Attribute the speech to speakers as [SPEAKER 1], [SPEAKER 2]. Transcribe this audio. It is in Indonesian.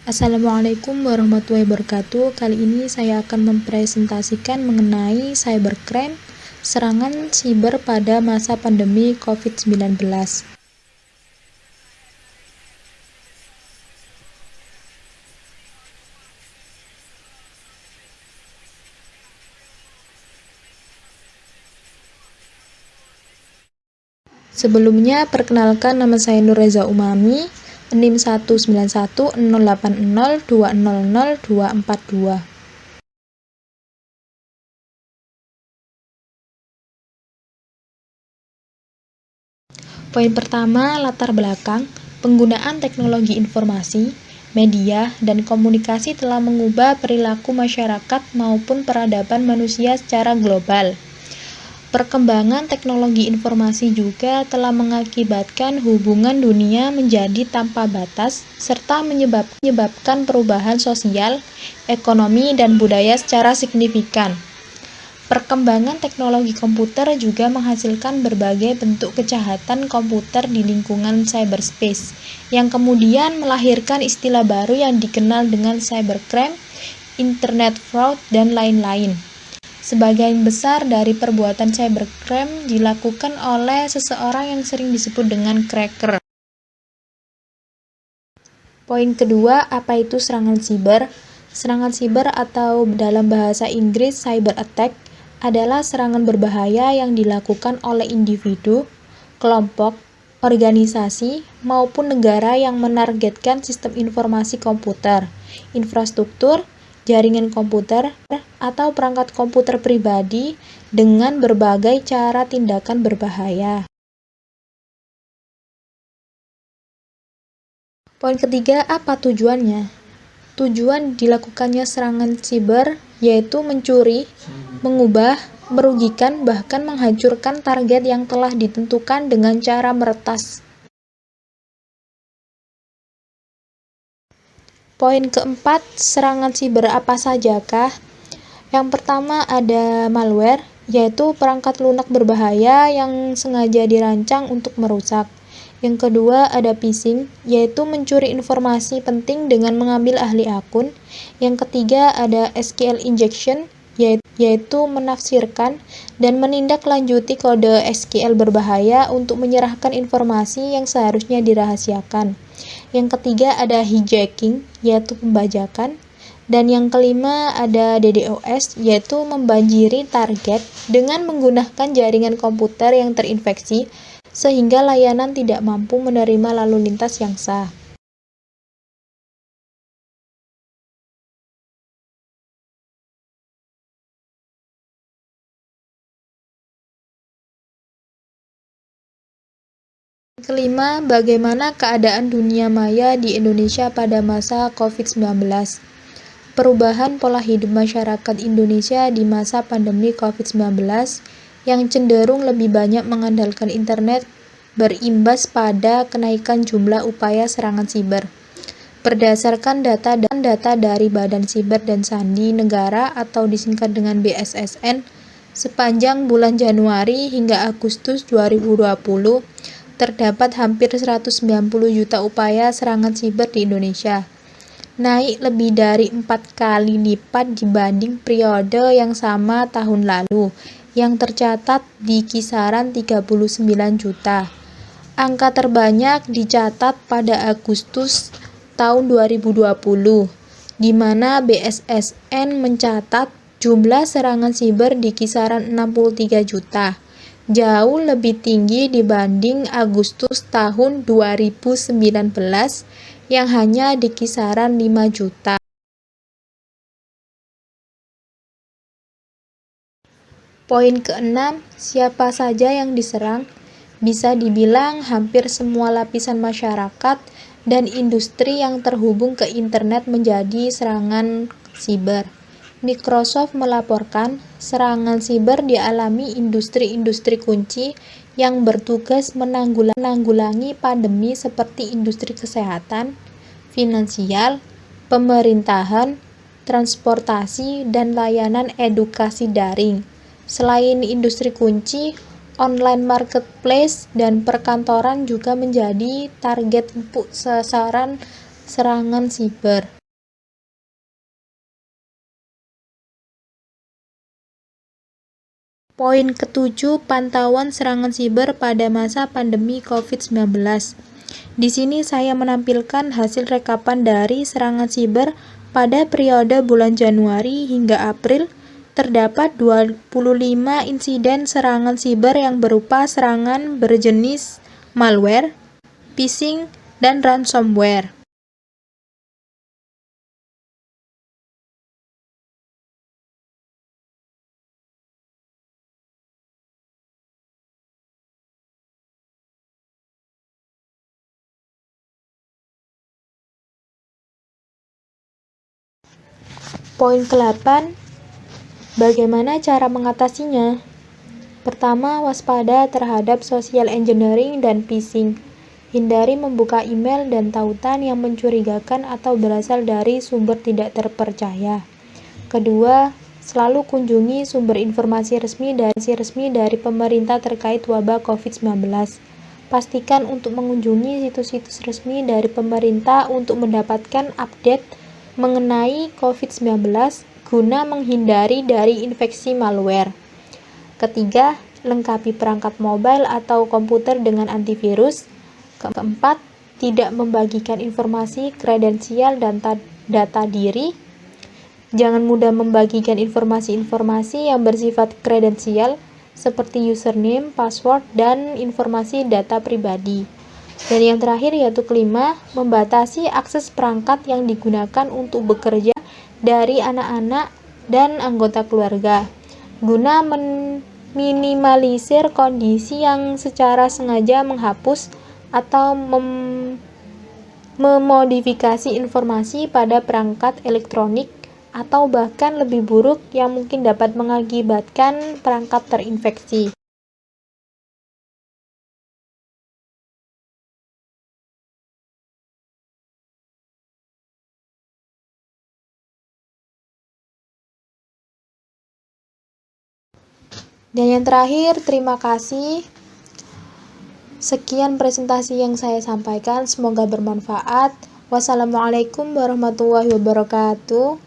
[SPEAKER 1] Assalamualaikum warahmatullahi wabarakatuh. Kali ini saya akan mempresentasikan mengenai cybercrime, serangan siber pada masa pandemi COVID-19. Sebelumnya, perkenalkan, nama saya Nur Reza Umami, NIM 1910802000242. Poin pertama, latar belakang. Penggunaan teknologi informasi, media, dan komunikasi telah mengubah perilaku masyarakat maupun peradaban manusia secara global. Perkembangan teknologi informasi juga telah mengakibatkan hubungan dunia menjadi tanpa batas, serta menyebabkan perubahan sosial, ekonomi, dan budaya secara signifikan. Perkembangan teknologi komputer juga menghasilkan berbagai bentuk kejahatan komputer di lingkungan cyberspace, yang kemudian melahirkan istilah baru yang dikenal dengan cybercrime, internet fraud, dan lain-lain. Sebagian besar dari perbuatan cybercrime dilakukan oleh seseorang yang sering disebut dengan cracker. Poin kedua, apa itu serangan siber? Serangan siber atau dalam bahasa Inggris cyber attack adalah serangan berbahaya yang dilakukan oleh individu, kelompok, organisasi, maupun negara yang menargetkan sistem informasi komputer, infrastruktur, jaringan komputer, atau perangkat komputer pribadi dengan berbagai cara tindakan berbahaya. Poin ketiga, apa tujuannya? Tujuan dilakukannya serangan siber yaitu mencuri, mengubah, merugikan, bahkan menghancurkan target yang telah ditentukan dengan cara meretas. Poin keempat, serangan siber apa sajakah? Yang pertama ada malware, yaitu perangkat lunak berbahaya yang sengaja dirancang untuk merusak. Yang kedua ada phishing, yaitu mencuri informasi penting dengan mengambil ahli akun. Yang ketiga ada SQL injection, yaitu menafsirkan dan menindaklanjuti kode SQL berbahaya untuk menyerahkan informasi yang seharusnya dirahasiakan. Yang ketiga ada hijacking, yaitu pembajakan. Dan yang kelima ada DDoS, yaitu membanjiri target dengan menggunakan jaringan komputer yang terinfeksi sehingga layanan tidak mampu menerima lalu lintas yang sah. Kelima, bagaimana keadaan dunia maya di Indonesia pada masa COVID-19? Perubahan pola hidup masyarakat Indonesia di masa pandemi COVID-19 yang cenderung lebih banyak mengandalkan internet berimbas pada kenaikan jumlah upaya serangan siber. Berdasarkan data dari Badan Siber dan Sandi Negara atau disingkat dengan BSSN, sepanjang bulan Januari hingga Agustus 2020, terdapat hampir 190 juta upaya serangan siber di Indonesia, naik lebih dari 4 kali lipat dibanding periode yang sama tahun lalu, yang tercatat di kisaran 39 juta. Angka terbanyak dicatat pada Agustus tahun 2020, di mana BSSN mencatat jumlah serangan siber di kisaran 63 juta, jauh lebih tinggi dibanding Agustus tahun 2019 yang hanya di kisaran 5 juta. Poin keenam, siapa saja yang diserang? Bisa dibilang hampir semua lapisan masyarakat dan industri yang terhubung ke internet menjadi serangan siber. Microsoft melaporkan serangan siber dialami industri-industri kunci yang bertugas menanggulangi pandemi seperti industri kesehatan, finansial, pemerintahan, transportasi, dan layanan edukasi daring. Selain industri kunci, online marketplace dan perkantoran juga menjadi target empuk sasaran serangan siber. Poin ketujuh, pantauan serangan siber pada masa pandemi COVID-19. Di sini saya menampilkan hasil rekapan dari serangan siber pada periode bulan Januari hingga April. Terdapat 25 insiden serangan siber yang berupa serangan berjenis malware, phishing, dan ransomware. Poin ke-8, bagaimana cara mengatasinya? Pertama, waspada terhadap social engineering dan phishing. Hindari membuka email dan tautan yang mencurigakan atau berasal dari sumber tidak terpercaya. Kedua, selalu kunjungi sumber informasi resmi dari pemerintah terkait wabah COVID-19. Pastikan untuk mengunjungi situs-situs resmi dari pemerintah untuk mendapatkan update mengenai COVID-19 guna menghindari dari infeksi malware. Ketiga, lengkapi perangkat mobile atau komputer dengan antivirus. Keempat, tidak membagikan informasi, kredensial, dan data diri. Jangan mudah membagikan informasi-informasi yang bersifat kredensial seperti username, password, dan informasi data pribadi. Dan yang terakhir yaitu kelima, membatasi akses perangkat yang digunakan untuk bekerja dari anak-anak dan anggota keluarga, guna minimalisir kondisi yang secara sengaja menghapus atau memodifikasi informasi pada perangkat elektronik, atau bahkan lebih buruk yang mungkin dapat mengakibatkan perangkat terinfeksi. Dan yang terakhir, terima kasih. Sekian presentasi yang saya sampaikan, semoga bermanfaat. Wassalamualaikum warahmatullahi wabarakatuh.